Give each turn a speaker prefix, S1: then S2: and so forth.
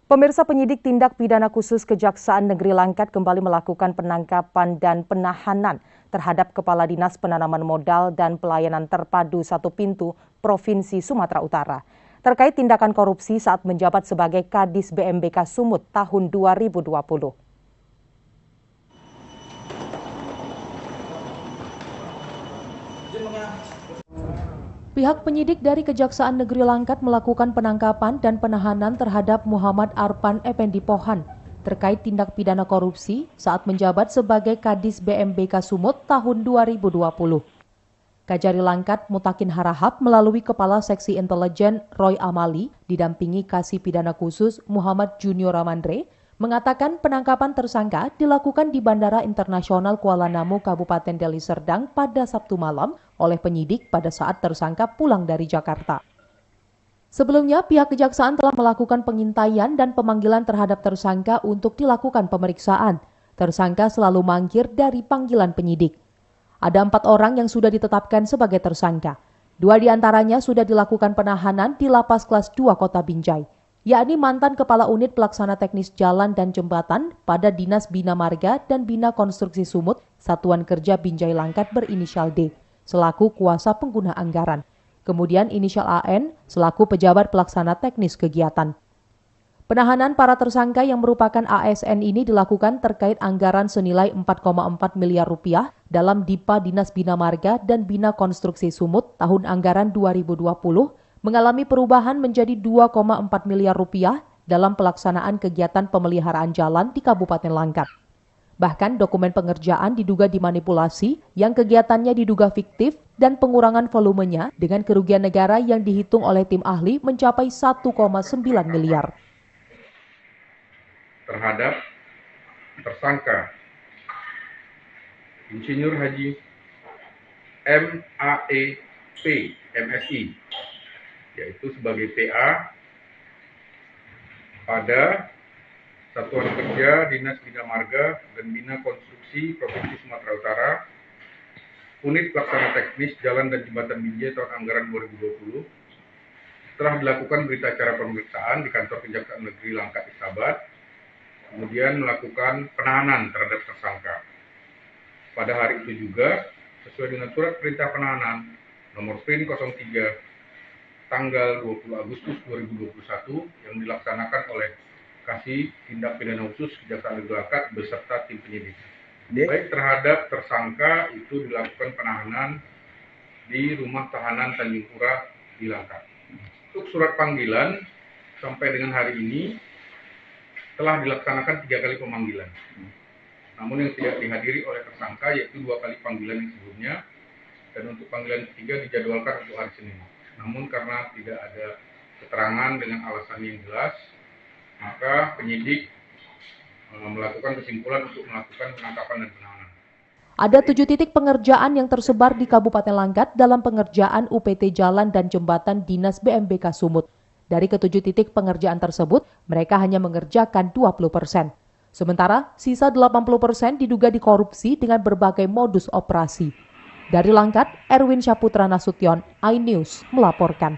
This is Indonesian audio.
S1: Pemirsa, penyidik tindak pidana khusus Kejaksaan Negeri Langkat kembali melakukan penangkapan dan penahanan terhadap Kepala Dinas Penanaman Modal dan Pelayanan Terpadu Satu Pintu Provinsi Sumatera Utara terkait tindakan korupsi saat menjabat sebagai Kadis BMBK Sumut tahun 2020. Pihak penyidik dari Kejaksaan Negeri Langkat melakukan penangkapan dan penahanan terhadap Muhammad Arpan Effendi Pohan terkait tindak pidana korupsi saat menjabat sebagai Kadis BMBK Sumut tahun 2020. Kajari Langkat Mutakin Harahap melalui Kepala Seksi Intelijen Roy Amali didampingi Kasih Pidana Khusus Muhammad Junior Ramandre mengatakan penangkapan tersangka dilakukan di Bandara Internasional Kuala Namu, Kabupaten Deli Serdang pada Sabtu malam oleh penyidik pada saat tersangka pulang dari Jakarta. Sebelumnya, pihak kejaksaan telah melakukan pengintaian dan pemanggilan terhadap tersangka untuk dilakukan pemeriksaan. Tersangka selalu mangkir dari panggilan penyidik. Ada 4 orang yang sudah ditetapkan sebagai tersangka. 2 diantaranya sudah dilakukan penahanan di Lapas Kelas 2 Kota Binjai, yakni mantan Kepala Unit Pelaksana Teknis Jalan dan Jembatan pada Dinas Bina Marga dan Bina Konstruksi Sumut, Satuan Kerja Binjai Langkat berinisial D, selaku kuasa pengguna anggaran. Kemudian inisial AN, selaku pejabat pelaksana teknis kegiatan. Penahanan para tersangka yang merupakan ASN ini dilakukan terkait anggaran senilai 4,4 miliar rupiah dalam DIPA Dinas Bina Marga dan Bina Konstruksi Sumut tahun anggaran 2020, mengalami perubahan menjadi 2,4 miliar rupiah dalam pelaksanaan kegiatan pemeliharaan jalan di Kabupaten Langkat. Bahkan dokumen pengerjaan diduga dimanipulasi yang kegiatannya diduga fiktif dan pengurangan volumenya dengan kerugian negara yang dihitung oleh tim ahli mencapai 1,9 miliar.
S2: Terhadap tersangka Insinyur Haji MAEP MSI, yaitu sebagai PA pada Satuan Kerja Dinas Bina Marga dan Bina Konstruksi Provinsi Sumatera Utara, Unit Pelaksana Teknis Jalan dan Jembatan Binjai tahun anggaran 2020, setelah dilakukan berita acara pemeriksaan di Kantor Kejaksaan Negeri Langkat Isabat, kemudian melakukan penahanan terhadap tersangka. Pada hari itu juga, sesuai dengan surat perintah penahanan nomor PIN 03 tanggal 20 Agustus 2021 yang dilaksanakan oleh Kasih Tindak Pidana Khusus Kejaksaan Negeri Langkat beserta tim penyidik. Baik terhadap tersangka itu dilakukan penahanan di Rumah Tahanan Tanjung Pura di Langkat. Untuk surat panggilan sampai dengan hari ini telah dilaksanakan 3 kali pemanggilan. Namun yang tidak dihadiri oleh tersangka yaitu 2 kali panggilan yang sebelumnya, dan untuk panggilan ketiga dijadwalkan untuk hari Senin. Namun karena tidak ada keterangan dengan alasan yang jelas, maka penyidik melakukan kesimpulan untuk melakukan penangkapan dan penahanan.
S1: Ada 7 titik pengerjaan yang tersebar di Kabupaten Langkat dalam pengerjaan UPT Jalan dan Jembatan Dinas BMBK Sumut. Dari ke-7 titik pengerjaan tersebut, mereka hanya mengerjakan 20%. Sementara sisa 80% diduga dikorupsi dengan berbagai modus operasi. Dari Langkat, Erwin Syaputra Nasution, iNews melaporkan.